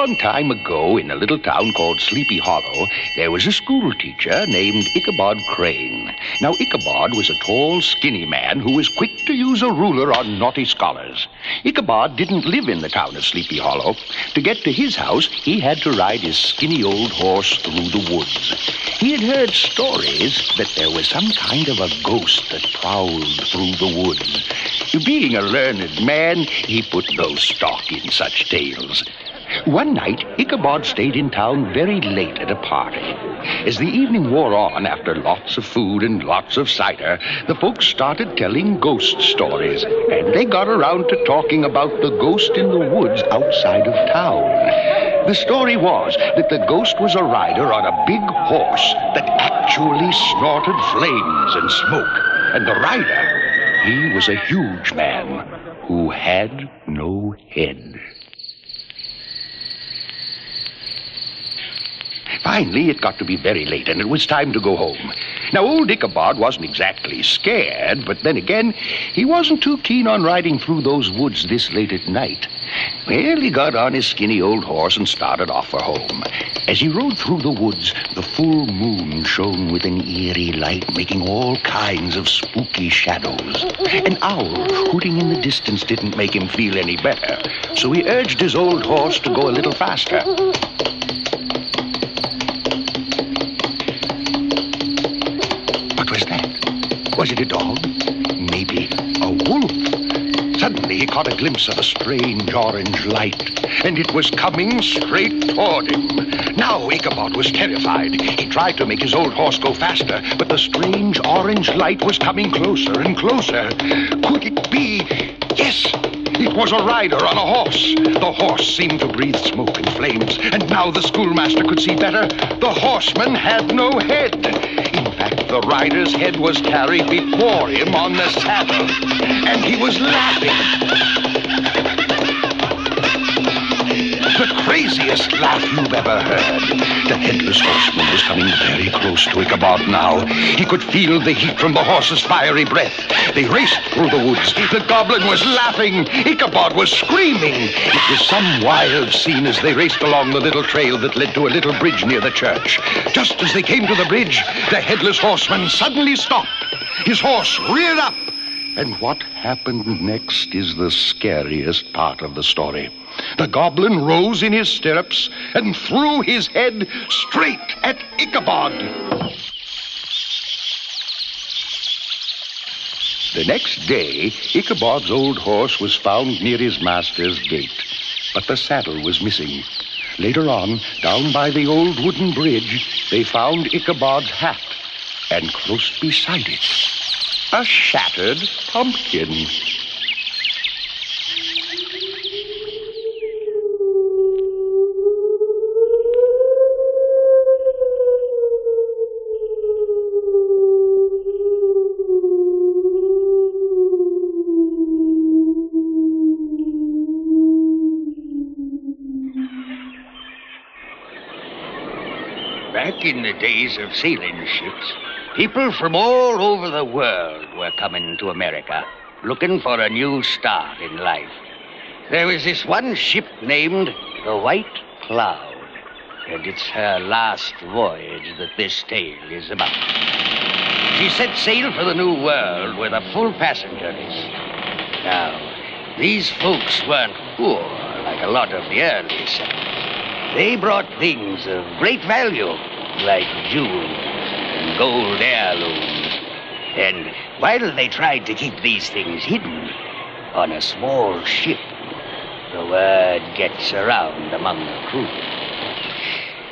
long time ago, in a little town called Sleepy Hollow, there was a school teacher named Ichabod Crane. Now, Ichabod was a tall, skinny man who was quick to use a ruler on naughty scholars. Ichabod didn't live in the town of Sleepy Hollow. To get to his house, he had to ride his skinny old horse through the woods. He had heard stories that there was some kind of a ghost that prowled through the woods. Being a learned man, he put no stock in such tales. One night, Ichabod stayed in town very late at a party. As the evening wore on, after lots of food and lots of cider, the folks started telling ghost stories, and they got around to talking about the ghost in the woods outside of town. The story was that the ghost was a rider on a big horse that actually snorted flames and smoke, and the rider, he was a huge man who had no head. Finally, it got to be very late, and it was time to go home. Now, old Ichabod wasn't exactly scared, but then again, he wasn't too keen on riding through those woods this late at night. Well, he got on his skinny old horse and started off for home. As he rode through the woods, the full moon shone with an eerie light, making all kinds of spooky shadows. An owl hooting in the distance didn't make him feel any better, so he urged his old horse to go a little faster. What was that? Was it a dog? Maybe a wolf? Suddenly he caught a glimpse of a strange orange light, and it was coming straight toward him. Now Ichabod was terrified. He tried to make his old horse go faster, but the strange orange light was coming closer and closer. Could it be? Yes! It was a rider on a horse. The horse seemed to breathe smoke and flames, and now the schoolmaster could see better. The horseman had no head. In fact, the rider's head was carried before him on the saddle, and he was laughing. The craziest laugh you've ever heard. The headless horseman was coming very close to Ichabod now. He could feel the heat from the horse's fiery breath. They raced through the woods. The goblin was laughing. Ichabod was screaming. It was some wild scene as they raced along the little trail that led to a little bridge near the church. Just as they came to the bridge, the headless horseman suddenly stopped. His horse reared up. And what happened next is the scariest part of the story. The goblin rose in his stirrups and threw his head straight at Ichabod. The next day, Ichabod's old horse was found near his master's gate, but the saddle was missing. Later on, down by the old wooden bridge, they found Ichabod's hat, and close beside it, a shattered pumpkin. Back in the days of sailing ships, people from all over the world were coming to America, looking for a new start in life. There was this one ship named the White Cloud, and it's her last voyage that this tale is about. She set sail for the New World with a full passenger list. Now, these folks weren't poor like a lot of the early settlers. They brought things of great value, like jewels and gold heirlooms. And while they tried to keep these things hidden, on a small ship, the word gets around among the crew.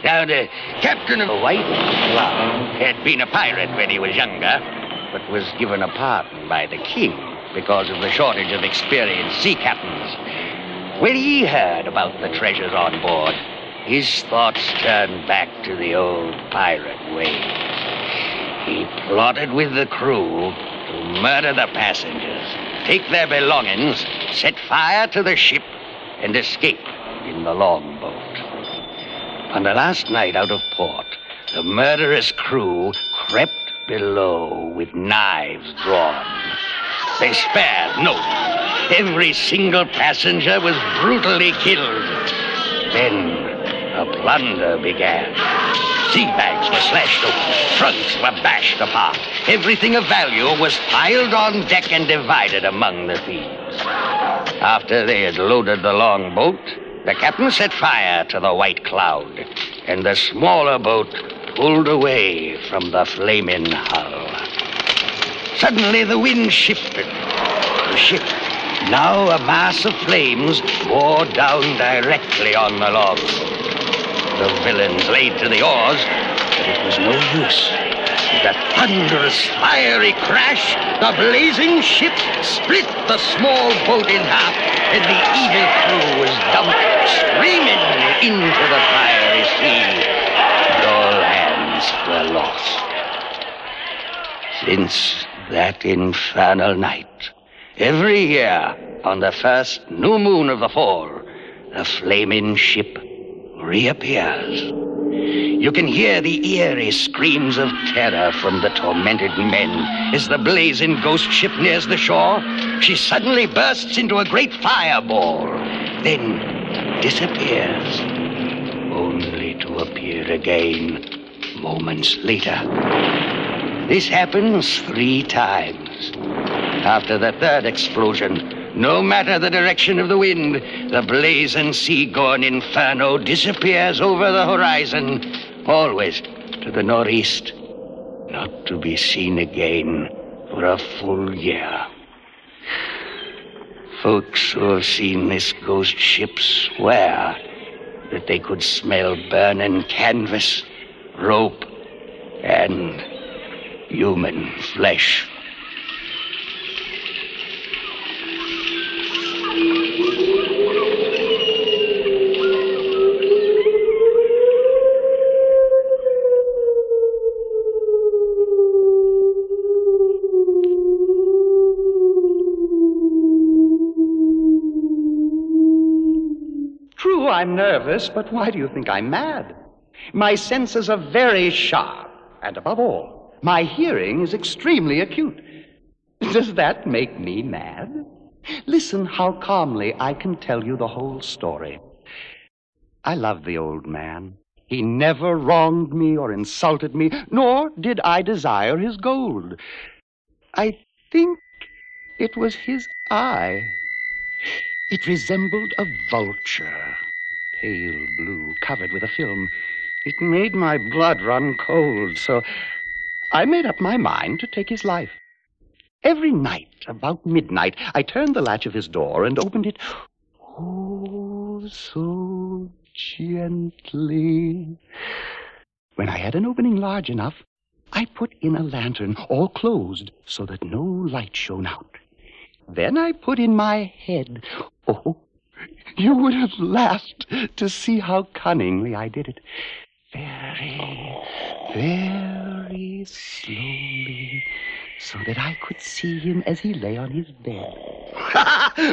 Now, the captain of the White Cloud had been a pirate when he was younger, but was given a pardon by the king because of the shortage of experienced sea captains. When he heard about the treasures on board, his thoughts turned back to the old pirate ways. He plotted with the crew to murder the passengers, take their belongings, set fire to the ship, and escape in the longboat. On the last night out of port, the murderous crew crept below with knives drawn. They spared no one. Every single passenger was brutally killed. Then the plunder began. Sea bags were slashed open. Trunks were bashed apart. Everything of value was piled on deck and divided among the thieves. After they had loaded the long boat, the captain set fire to the White Cloud, and the smaller boat pulled away from the flaming hull. Suddenly the wind shifted. The ship, now a mass of flames, bore down directly on the logs. The villains laid to the oars, but it was no use. With a thunderous, fiery crash, the blazing ship split the small boat in half, and the evil crew was dumped screaming into the fiery sea, and all hands were lost. Since that infernal night, every year, on the first new moon of the fall, the flaming ship reappears. You can hear the eerie screams of terror from the tormented men as the blazing ghost ship nears the shore. She suddenly bursts into a great fireball, then disappears, only to appear again moments later. This happens 3 times. After the 3rd explosion, no matter the direction of the wind, the blazing sea-going inferno disappears over the horizon, always to the northeast, not to be seen again for a full year. Folks who have seen this ghost ship swear that they could smell burning canvas, rope, and human flesh. True, I'm nervous, but why do you think I'm mad? My senses are very sharp, and above all, my hearing is extremely acute. Does that make me mad? Listen how calmly I can tell you the whole story. I loved the old man. He never wronged me or insulted me, nor did I desire his gold. I think it was his eye. It resembled a vulture, pale blue, covered with a film. It made my blood run cold, so I made up my mind to take his life. Every night, about midnight, I turned the latch of his door and opened it, oh, so gently. When I had an opening large enough, I put in a lantern, all closed, so that no light shone out. Then I put in my head. Oh, you would have laughed to see how cunningly I did it. Very, very slowly, so that I could see him as he lay on his bed.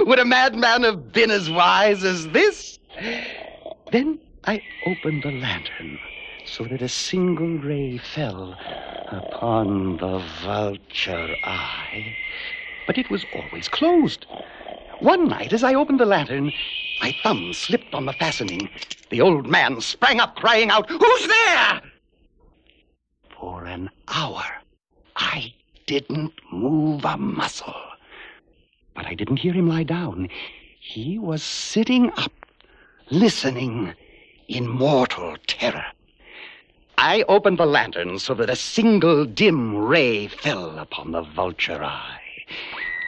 Would a madman have been as wise as this? Then I opened the lantern, so that a single ray fell upon the vulture eye. But it was always closed. One night, as I opened the lantern, my thumb slipped on the fastening. The old man sprang up, crying out, "Who's there?" For an hour, I didn't move a muscle. But I didn't hear him lie down. He was sitting up, listening in mortal terror. I opened the lantern so that a single dim ray fell upon the vulture eye.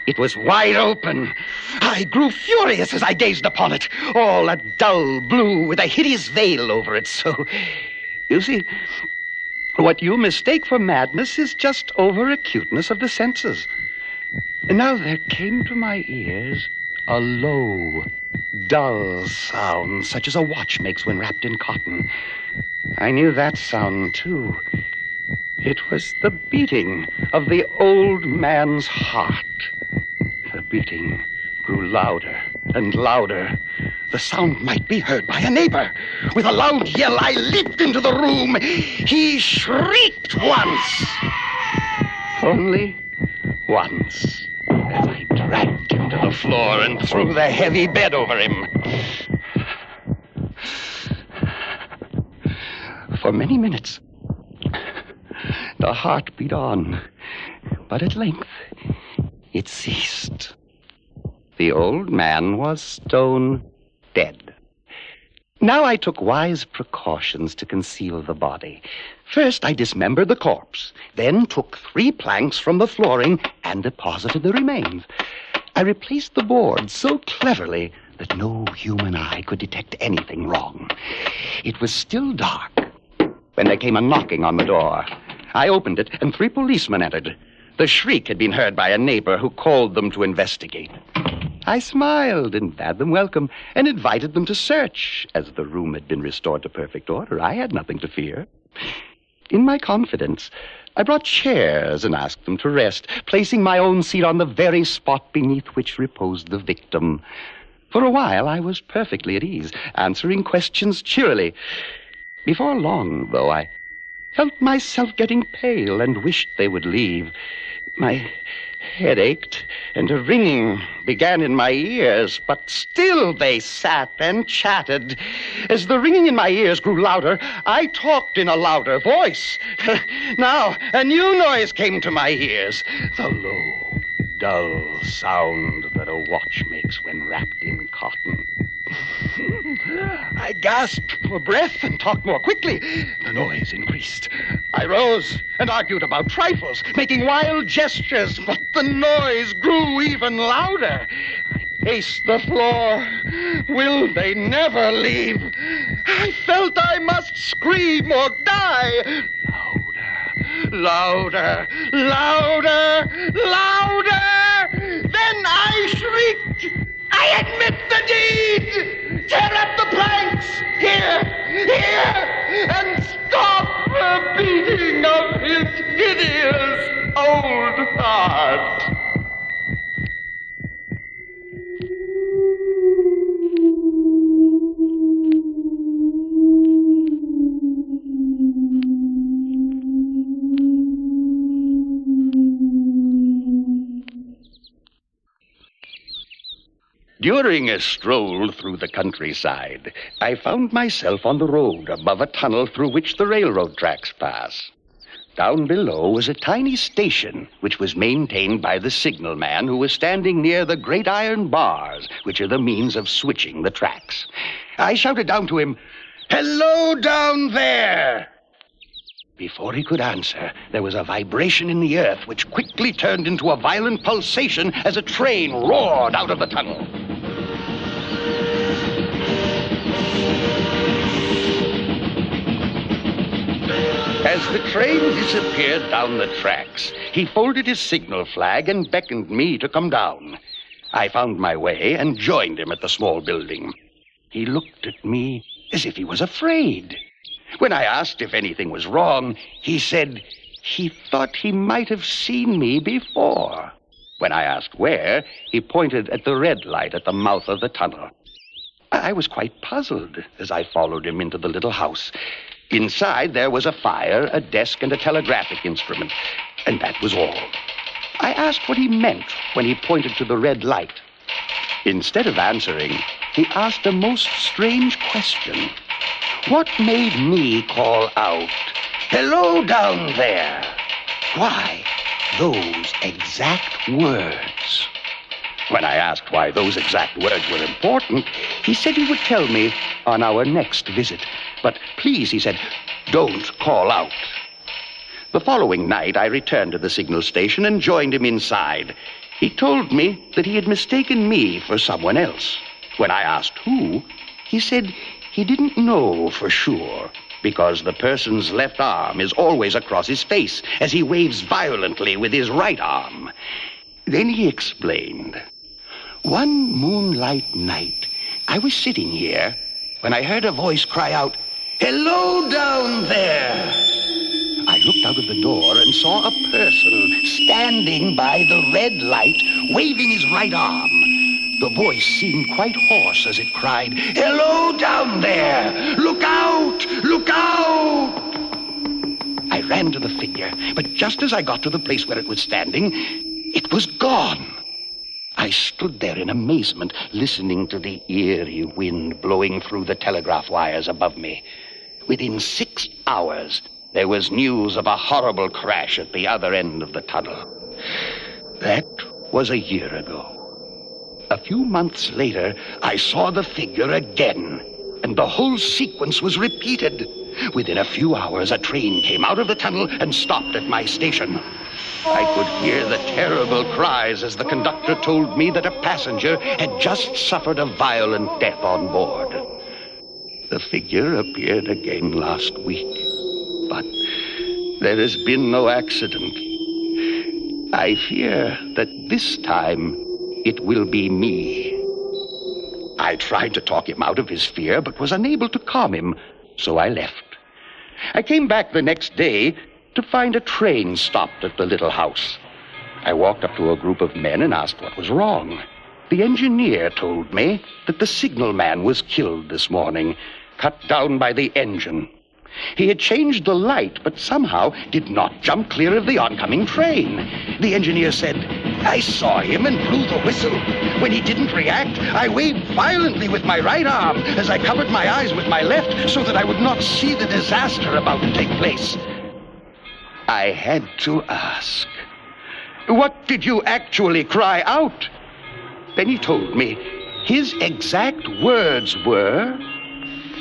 It was wide open. I grew furious as I gazed upon it, all a dull blue with a hideous veil over it. So, you see, what you mistake for madness is just over-acuteness of the senses. And now there came to my ears a low, dull sound, such as a watch makes when wrapped in cotton. I knew that sound, too. It was the beating of the old man's heart. The beating grew louder and louder. The sound might be heard by a neighbor. With a loud yell, I leaped into the room. He shrieked once. Only once. As I dragged him to the floor and threw the heavy bed over him. For many minutes, the heart beat on, but at length it ceased. The old man was stone dead. Now I took wise precautions to conceal the body. First, I dismembered the corpse, then took 3 planks from the flooring and deposited the remains. I replaced the boards so cleverly that no human eye could detect anything wrong. It was still dark when there came a knocking on the door. I opened it, and 3 policemen entered. The shriek had been heard by a neighbor who called them to investigate. I smiled and bade them welcome and invited them to search. As the room had been restored to perfect order, I had nothing to fear. In my confidence, I brought chairs and asked them to rest, placing my own seat on the very spot beneath which reposed the victim. For a while, I was perfectly at ease, answering questions cheerily. Before long, though, I felt myself getting pale and wished they would leave. My head ached, and a ringing began in my ears, but still they sat and chatted. As the ringing in my ears grew louder, I talked in a louder voice. Now, a new noise came to my ears, the low, dull sound that a watch makes when wrapped in cotton. I gasped for breath and talked more quickly. The noise increased. I rose and argued about trifles, making wild gestures, but the noise grew even louder. I paced the floor. Will they never leave? I felt I must scream or die. Louder, louder, louder! Then I shrieked. I admit the deed! Tear up the planks! Here! And stop the beating of his hideous old heart! During a stroll through the countryside, I found myself on the road above a tunnel through which the railroad tracks pass. Down below was a tiny station, which was maintained by the signalman who was standing near the great iron bars, which are the means of switching the tracks. I shouted down to him, "Hello down there!" Before he could answer, there was a vibration in the earth which quickly turned into a violent pulsation as a train roared out of the tunnel. As the train disappeared down the tracks, he folded his signal flag and beckoned me to come down. I found my way and joined him at the small building. He looked at me as if he was afraid. When I asked if anything was wrong, he said he thought he might have seen me before. When I asked where, he pointed at the red light at the mouth of the tunnel. I was quite puzzled as I followed him into the little house. Inside, there was a fire, a desk, and a telegraphic instrument, and that was all. I asked what he meant when he pointed to the red light. Instead of answering, he asked a most strange question. What made me call out, "Hello down there"? Why, those exact words. When I asked why those exact words were important, he said he would tell me on our next visit. But please, he said, don't call out. The following night, I returned to the signal station and joined him inside. He told me that he had mistaken me for someone else. When I asked who, he said he didn't know for sure, because the person's left arm is always across his face as he waves violently with his right arm. Then he explained. One moonlight night, I was sitting here when I heard a voice cry out, "Hello down there!" I looked out of the door and saw a person standing by the red light, waving his right arm. The voice seemed quite hoarse as it cried, "Hello down there! Look out! Look out!" I ran to the figure, but just as I got to the place where it was standing, it was gone. I stood there in amazement, listening to the eerie wind blowing through the telegraph wires above me. Within 6 hours, there was news of a horrible crash at the other end of the tunnel. That was a year ago. A few months later, I saw the figure again, and the whole sequence was repeated. Within a few hours, a train came out of the tunnel and stopped at my station. I could hear the terrible cries as the conductor told me that a passenger had just suffered a violent death on board. The figure appeared again last week, but there has been no accident. I fear that this time it will be me. I tried to talk him out of his fear, but was unable to calm him, so I left. I came back the next day to find a train stopped at the little house. I walked up to a group of men and asked what was wrong. The engineer told me that the signalman was killed this morning, cut down by the engine. He had changed the light, but somehow did not jump clear of the oncoming train. The engineer said, "I saw him and blew the whistle. When he didn't react, I waved violently with my right arm as I covered my eyes with my left so that I would not see the disaster about to take place." I had to ask, "What did you actually cry out?" Then he told me his exact words were,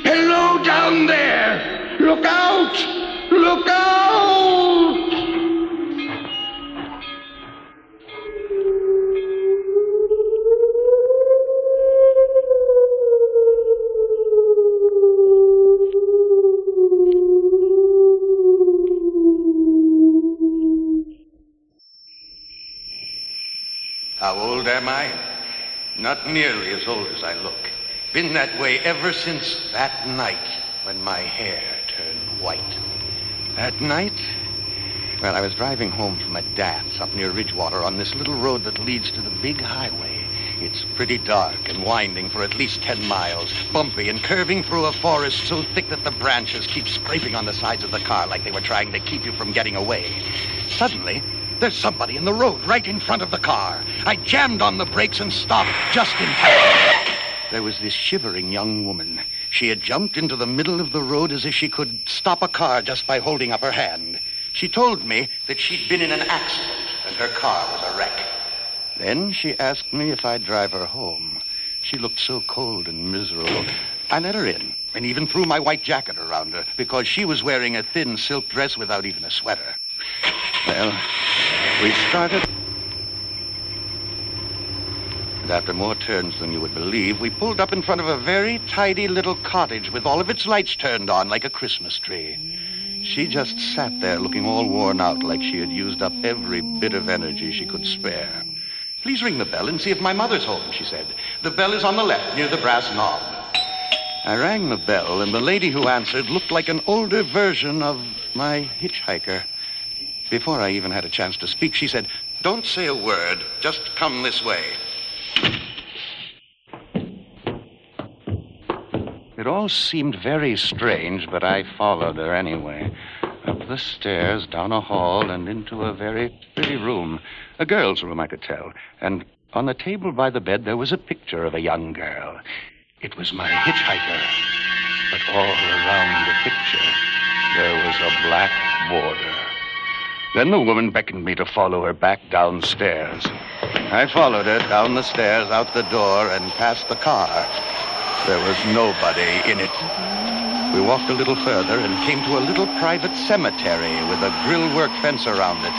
"Hello down there! Look out! Look out!" How old am I? Not nearly as old as I look. Been that way ever since that night when my hair turned white. That night? Well, I was driving home from a dance up near Ridgewater on this little road that leads to the big highway. It's pretty dark and winding for at least 10 miles, bumpy and curving through a forest so thick that the branches keep scraping on the sides of the car like they were trying to keep you from getting away. Suddenly, there's somebody in the road right in front of the car. I jammed on the brakes and stopped just in time. There was this shivering young woman. She had jumped into the middle of the road as if she could stop a car just by holding up her hand. She told me that she'd been in an accident and her car was a wreck. Then she asked me if I'd drive her home. She looked so cold and miserable. I let her in and even threw my white jacket around her because she was wearing a thin silk dress without even a sweater. Well, we started. And after more turns than you would believe, we pulled up in front of a very tidy little cottage with all of its lights turned on like a Christmas tree. She just sat there looking all worn out like she had used up every bit of energy she could spare. "Please ring the bell and see if my mother's home," she said. "The bell is on the left near the brass knob." I rang the bell, and the lady who answered looked like an older version of my hitchhiker. Before I even had a chance to speak, she said, "Don't say a word. Just come this way." It all seemed very strange, but I followed her anyway. Up the stairs, down a hall, and into a very pretty room. A girl's room, I could tell. And on the table by the bed, there was a picture of a young girl. It was my hitchhiker. But all around the picture, there was a black border. Then the woman beckoned me to follow her back downstairs. I followed her down the stairs, out the door, and past the car. There was nobody in it. We walked a little further and came to a little private cemetery with a grillwork fence around it.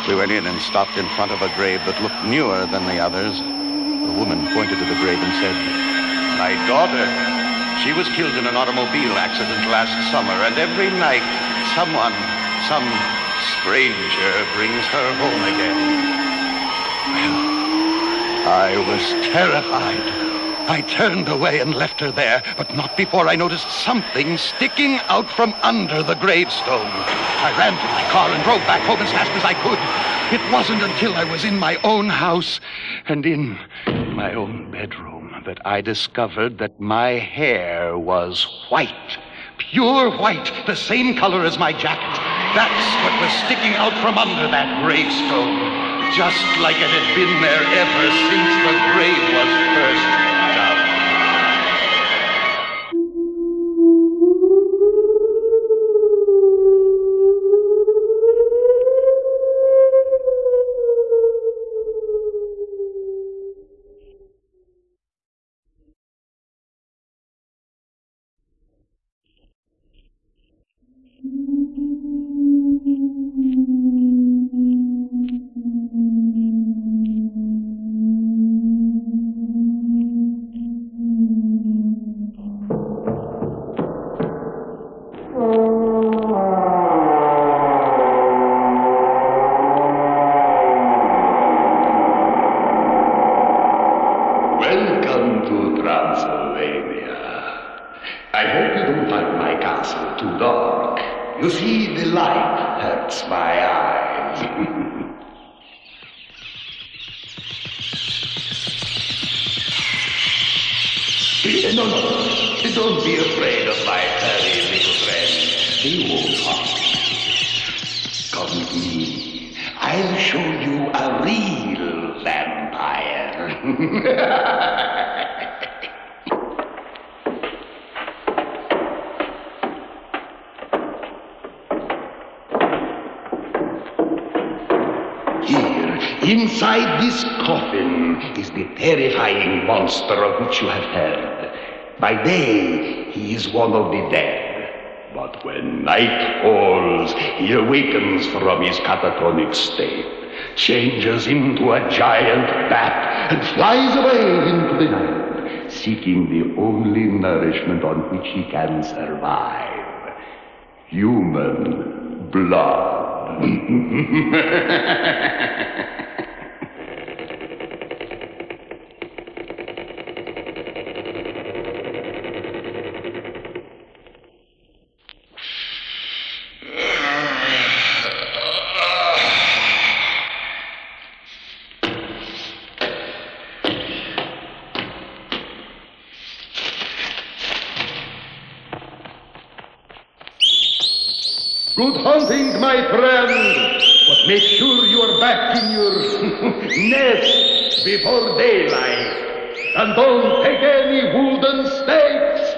We went in and stopped in front of a grave that looked newer than the others. The woman pointed to the grave and said, "My daughter. She was killed in an automobile accident last summer, and every night some stranger brings her home again." Well, I was terrified. I turned away and left her there, but not before I noticed something sticking out from under the gravestone. I ran to my car and drove back home as fast as I could. It wasn't until I was in my own house and in my own bedroom that I discovered that my hair was white. Pure white, the same color as my jacket. That's what was sticking out from under that gravestone, just like it had been there ever since the grave was first dug. You see, the light hurts my eyes. No, don't be afraid of my furry little friend. They won't harm you. Come with me. I'll show you a real vampire. Here, inside this coffin, is the terrifying monster of which you have heard. By day, he is one of the dead. But when night falls, he awakens from his catatonic state, changes into a giant bat, and flies away into the night, seeking the only nourishment on which he can survive: human blood. Good hunting, my friend, but make sure you are back in your nest before daylight, and don't take any wooden stakes.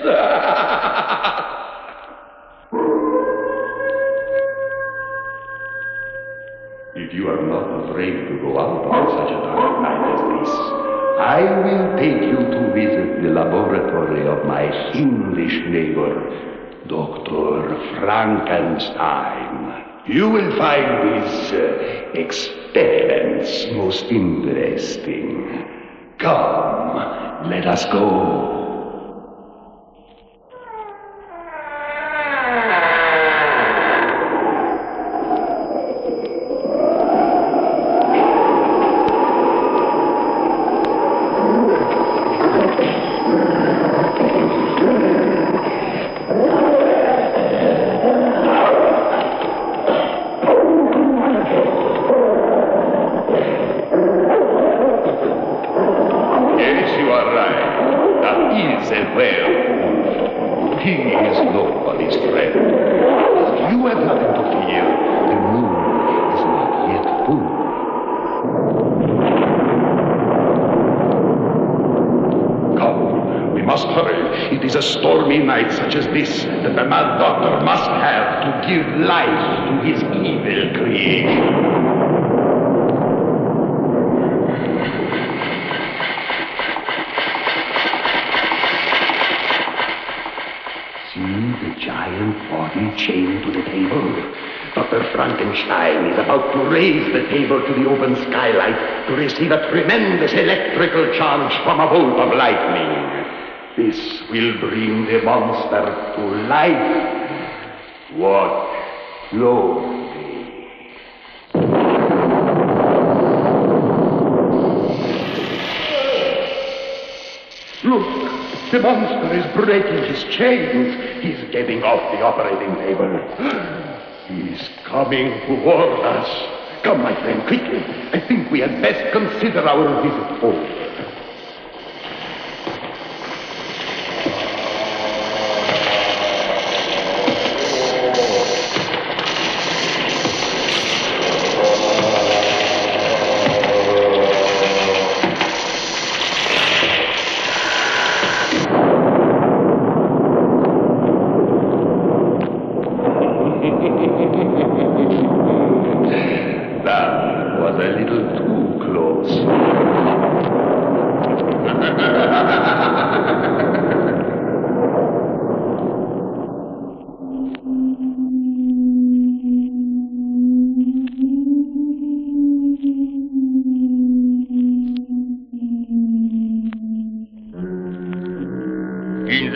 If you are not afraid to go out on such a dark night as this, I will take you to visit the laboratory of my English neighbor, Dr. Frankenstein. You will find his experiments most interesting. Come, let us go. Such as this, that the mad doctor must have to give life to his evil creation. See the giant body chained to the table? Dr. Frankenstein is about to raise the table to the open skylight to receive a tremendous electrical charge from a bolt of lightning. This will bring the monster to life. Watch closely. Look, the monster is breaking his chains. He's getting off the operating table. He's coming toward us. Come, my friend, quickly. I think we had best consider our visit home.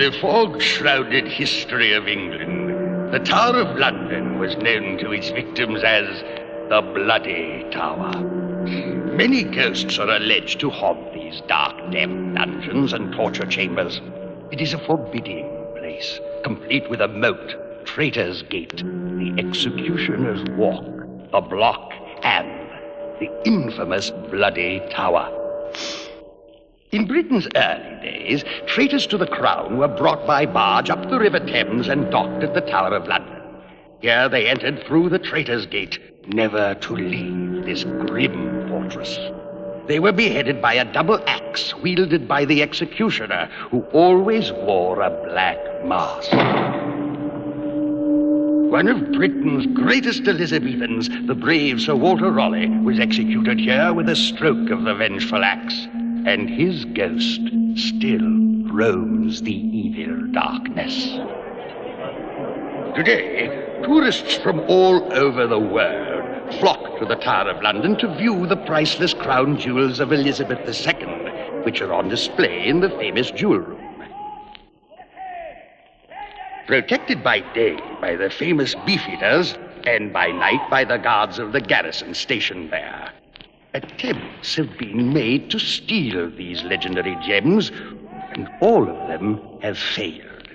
the fog-shrouded history of England, the Tower of London was known to its victims as the Bloody Tower. Many ghosts are alleged to haunt these dark, damp dungeons and torture chambers. It is a forbidding place, complete with a moat, Traitor's Gate, the Executioner's Walk, the Block, and the infamous Bloody Tower. In Britain's early days, traitors to the crown were brought by barge up the River Thames and docked at the Tower of London. Here they entered through the Traitor's Gate, never to leave this grim fortress. They were beheaded by a double axe wielded by the executioner, who always wore a black mask. One of Britain's greatest Elizabethans, the brave Sir Walter Raleigh, was executed here with a stroke of the vengeful axe, and his ghost still roams the evil darkness. Today, tourists from all over the world flock to the Tower of London to view the priceless crown jewels of Elizabeth II, which are on display in the famous jewel room. Protected by day by the famous beefeaters, and by night by the guards of the garrison stationed there, attempts have been made to steal these legendary gems, and all of them have failed.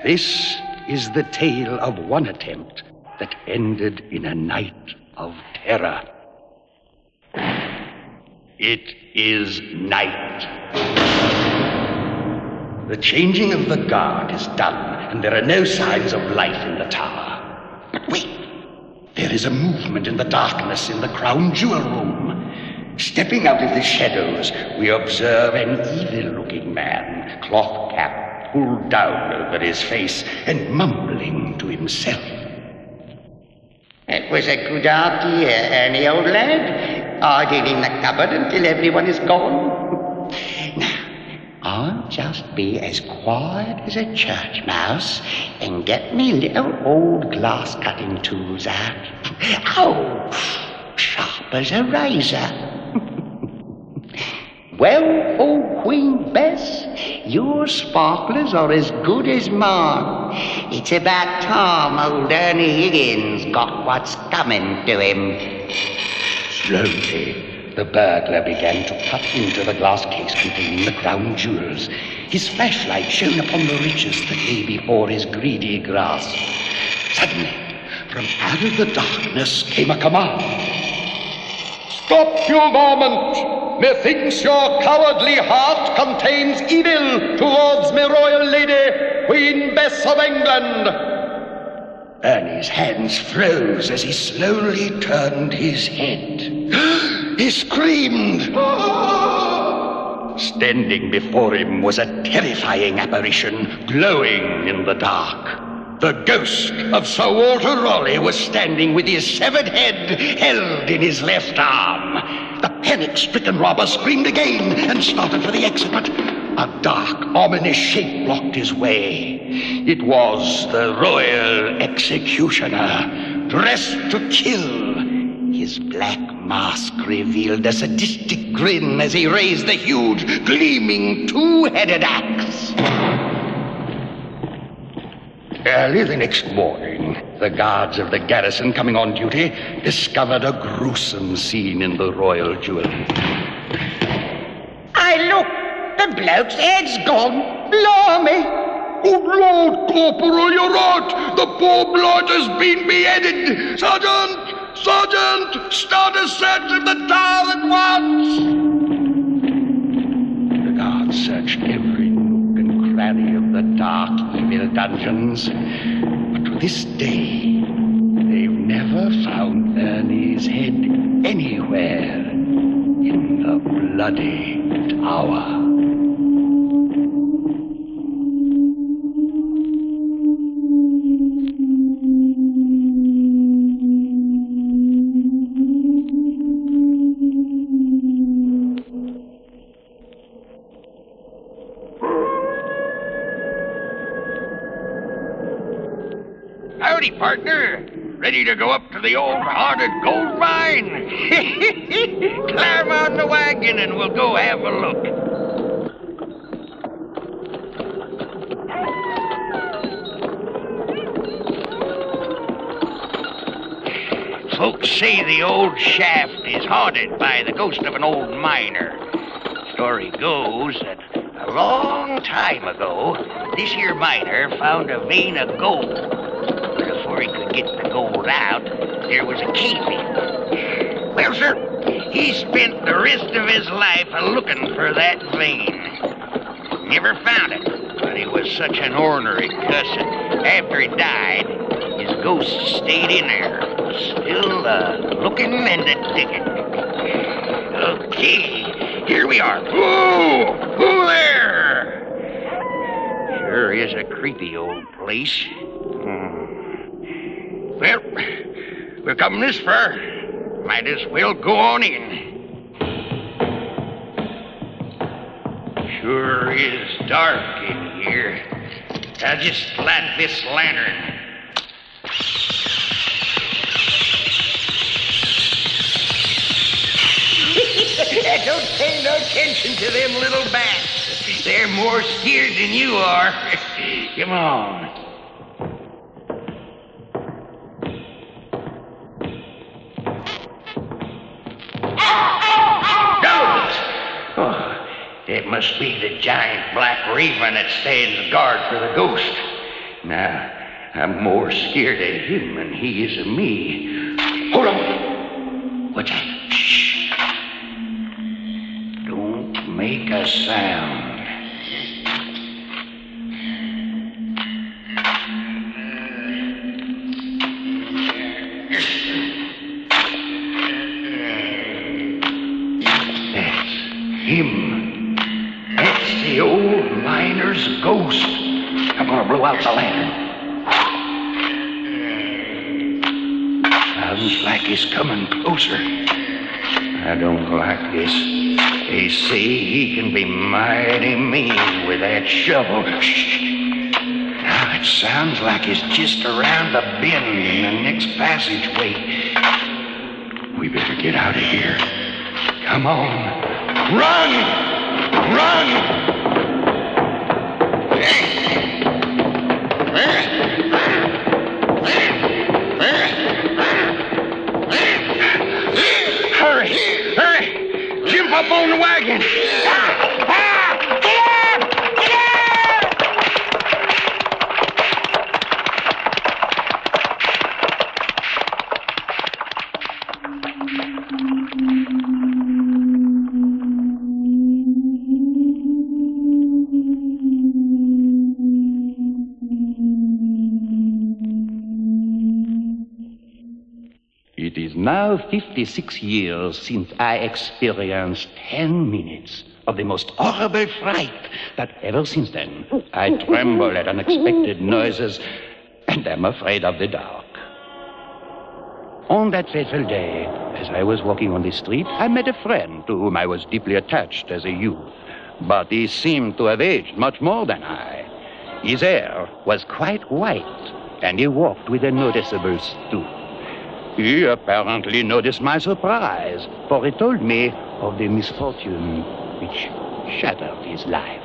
This is the tale of one attempt that ended in a night of terror. It is night. The changing of the guard is done, and there are no signs of life in the tower. But wait, there is a movement in the darkness in the crown jewel room. Stepping out of the shadows, we observe an evil-looking man, cloth cap pulled down over his face, and mumbling to himself. It was a good idea, Ernie, old lad. Hiding in the cupboard until everyone is gone. Now, I'll just be as quiet as a church mouse and get me little old glass-cutting tools out. Oh, sharp as a razor. Well, old Queen Bess, your sparklers are as good as mine. It's about time old Ernie Higgins got what's coming to him. Slowly, the burglar began to cut into the glass case containing the crown jewels. His flashlight shone upon the riches that lay before his greedy grasp. Suddenly, from out of the darkness came a command. Stop you moment! Methinks your cowardly heart contains evil towards me royal lady, Queen Bess of England. Ernie's hands froze as he slowly turned his head. He screamed. Standing before him was a terrifying apparition, glowing in the dark. The ghost of Sir Walter Raleigh was standing with his severed head held in his left arm. The panic-stricken robber screamed again and started for the exit, but a dark, ominous shape blocked his way. It was the royal executioner, dressed to kill. His black mask revealed a sadistic grin as he raised the huge, gleaming, two-headed axe. Early the next morning, the guards of the garrison coming on duty discovered a gruesome scene in the royal jewel. Hey, look! The bloke's head's gone! Blimey! Good Lord, Corporal, you're right! The poor blight has been beheaded! Sergeant! Sergeant! Start a search of the tower at once! The guards searched every nook and cranny of the dark, evil dungeons. But to this day, they've never found Ernie's head anywhere in the bloody tower. Howdy, partner. Ready to go up to the old haunted gold mine? Climb on the wagon and we'll go have a look. Folks say the old shaft is haunted by the ghost of an old miner. Story goes that a long time ago, this here miner found a vein of gold. get the gold out, there was a cave in. Well, sir, he spent the rest of his life a-looking for that vein. Never found it, but he was such an ornery cuss that after he died, his ghost stayed in there, still looking and a-digging. Okay, here we are. Who there? Sure is a creepy old place. Well, we're coming this far. Might as well go on in. Sure is dark in here. I'll just light this lantern. Don't pay no attention to them little bats. They're more scared than you are. Come on. It must be the giant black raven that stands guard for the ghost. Now, I'm more scared of him than he is of me. Hold on. What's that? Shh. Don't make a sound. That's him. The old miner's ghost. I'm gonna blow out the lantern. Sounds like he's coming closer. I don't like this. They say he can be mighty mean with that shovel. Shh. Now it sounds like he's just around the bend in the next passageway. We better get out of here. Come on. Run! Run! Hurry! Hurry! Jump up on the wagon! Get up! Get up! It is now 56 years since I experienced 10 minutes of the most horrible fright that ever since then I tremble at unexpected noises and am afraid of the dark. On that fateful day, as I was walking on the street, I met a friend to whom I was deeply attached as a youth, but he seemed to have aged much more than I. His hair was quite white, and he walked with a noticeable stoop. He apparently noticed my surprise, for he told me of the misfortune which shattered his life.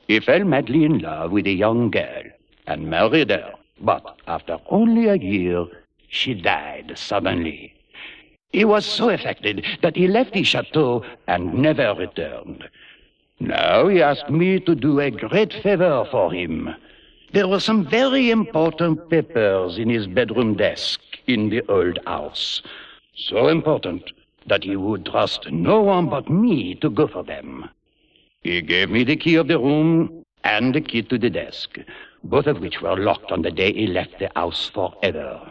He fell madly in love with a young girl and married her, but after only a year, she died suddenly. He was so affected that he left the chateau and never returned. Now he asked me to do a great favor for him. There were some very important papers in his bedroom desk in the old house. So important that he would trust no one but me to go for them. He gave me the key of the room and the key to the desk, both of which were locked on the day he left the house forever.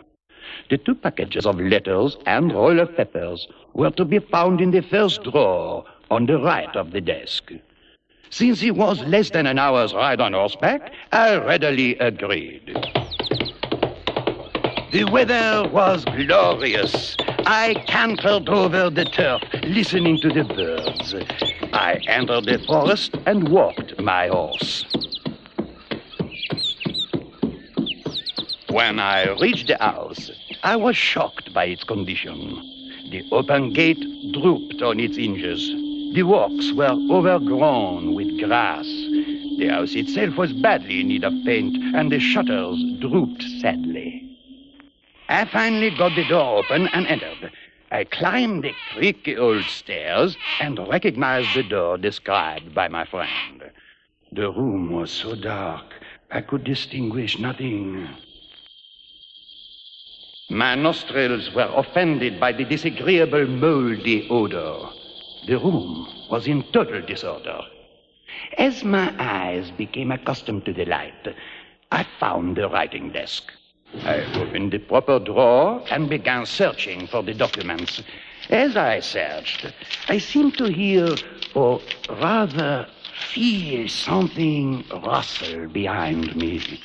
The 2 packages of letters and roll of papers were to be found in the first drawer on the right of the desk. Since it was less than an hour's ride on horseback, I readily agreed. The weather was glorious. I cantered over the turf, listening to the birds. I entered the forest and walked my horse. When I reached the house, I was shocked by its condition. The open gate drooped on its hinges. The walks were overgrown with grass. The house itself was badly in need of paint, and the shutters drooped sadly. I finally got the door open and entered. I climbed the creaky old stairs and recognized the door described by my friend. The room was so dark, I could distinguish nothing. My nostrils were offended by the disagreeable moldy odor. The room was in total disorder. As my eyes became accustomed to the light, I found the writing desk. I opened the proper drawer and began searching for the documents. As I searched, I seemed to hear, or rather feel, something rustle behind me.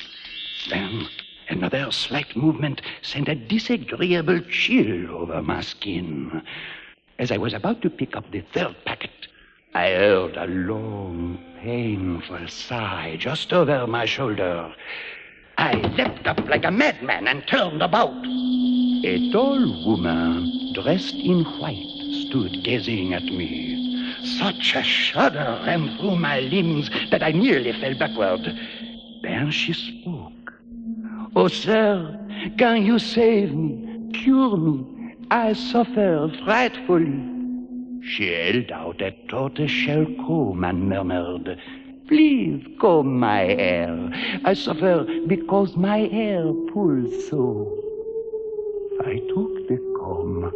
Then another slight movement sent a disagreeable chill over my skin. As I was about to pick up the third packet, I heard a long, painful sigh just over my shoulder. I leapt up like a madman and turned about. A tall woman, dressed in white, stood gazing at me. Such a shudder ran through my limbs that I nearly fell backward. Then she spoke. "Oh, sir, can you save me, cure me? I suffer frightfully." She held out a tortoiseshell comb and murmured, "Please comb my hair. I suffer because my hair pulls so." I took the comb,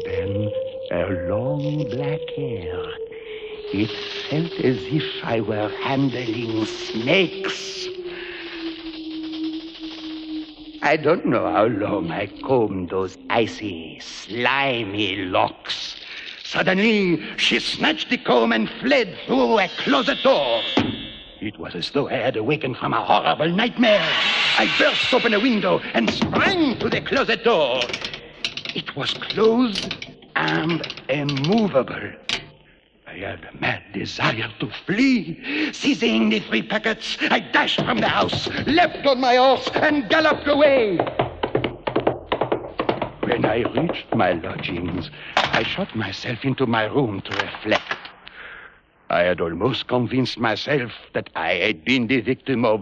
then her long black hair. It felt as if I were handling snakes. I don't know how long I combed those icy, slimy locks. Suddenly, she snatched the comb and fled through a closet door. It was as though I had awakened from a horrible nightmare. I burst open a window and sprang to the closet door. It was closed and immovable. I had a mad desire to flee. Seizing the 3 packets, I dashed from the house, leapt on my horse, and galloped away. When I reached my lodgings, I shut myself into my room to reflect. I had almost convinced myself that I had been the victim of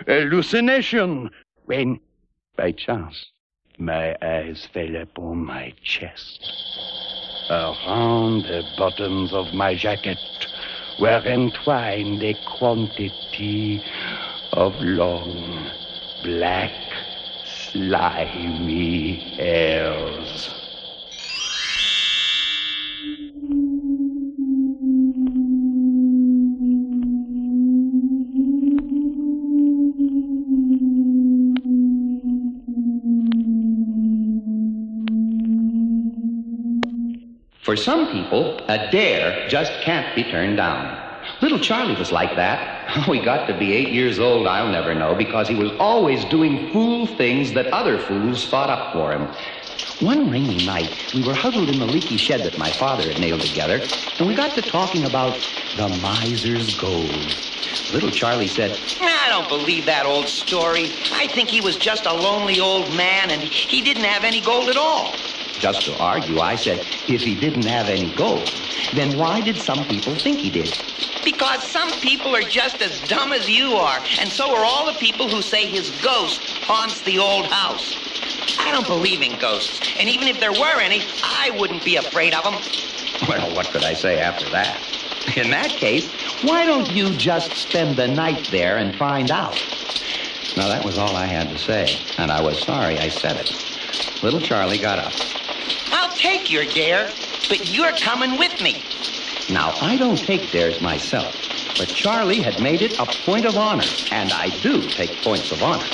hallucination, when, by chance, my eyes fell upon my chest. Around the buttons of my jacket were entwined a quantity of long, black, slimy hairs. For some people, a dare just can't be turned down. Little Charlie was like that. How he got to be 8 years old, I'll never know, because he was always doing fool things that other fools thought up for him. One rainy night, we were huddled in the leaky shed that my father had nailed together, and we got to talking about the miser's gold. Little Charlie said, "I don't believe that old story. I think he was just a lonely old man, and he didn't have any gold at all." Just to argue, I said, if he didn't have any gold, then why did some people think he did? Because some people are just as dumb as you are, and so are all the people who say his ghost haunts the old house. I don't believe in ghosts, and even if there were any, I wouldn't be afraid of them. Well, what could I say after that? In that case, why don't you just spend the night there and find out? Now, that was all I had to say, and I was sorry I said it. Little Charlie got up. I'll take your dare, but you're coming with me. Now, I don't take dares myself, but Charlie had made it a point of honor, and I do take points of honor.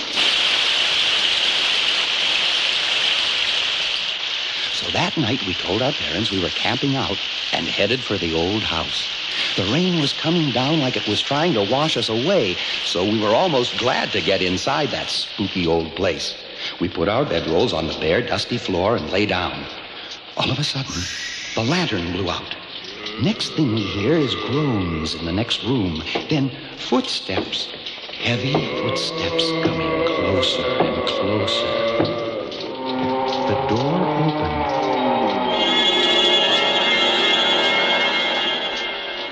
So that night, we told our parents we were camping out and headed for the old house. The rain was coming down like it was trying to wash us away, so we were almost glad to get inside that spooky old place. We put our bedrolls on the bare, dusty floor and lay down. All of a sudden, the lantern blew out. Next thing we hear is groans in the next room. Then footsteps, heavy footsteps coming closer and closer. The door opened.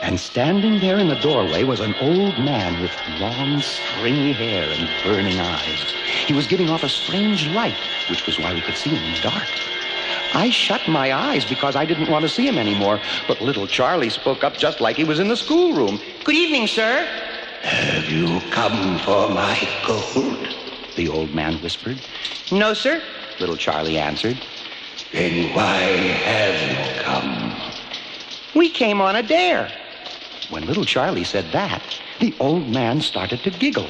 And standing there in the doorway was an old man with long, stringy hair and burning eyes. He was giving off a strange light, which was why we could see him in the dark. I shut my eyes because I didn't want to see him anymore, but little Charlie spoke up just like he was in the schoolroom. "Good evening, sir." "Have you come for my gold?" The old man whispered. "No, sir. little Charlie answered. Then why have you come? We came on a dare. When little Charlie said that, the old man started to giggle.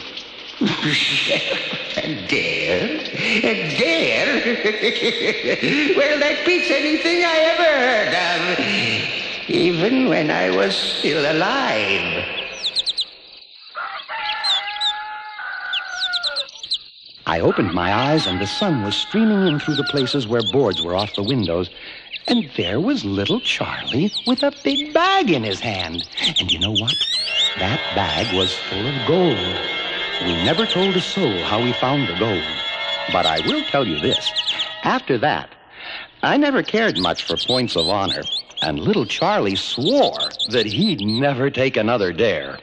A dare? A dare? Well, that beats anything I ever heard of, even when I was still alive. I opened my eyes, and the sun was streaming in through the places where boards were off the windows. And there was little Charlie with a big bag in his hand. And you know what? That bag was full of gold. We never told a soul how we found the gold. But I will tell you this. After that, I never cared much for points of honor. And little Charlie swore that he'd never take another dare.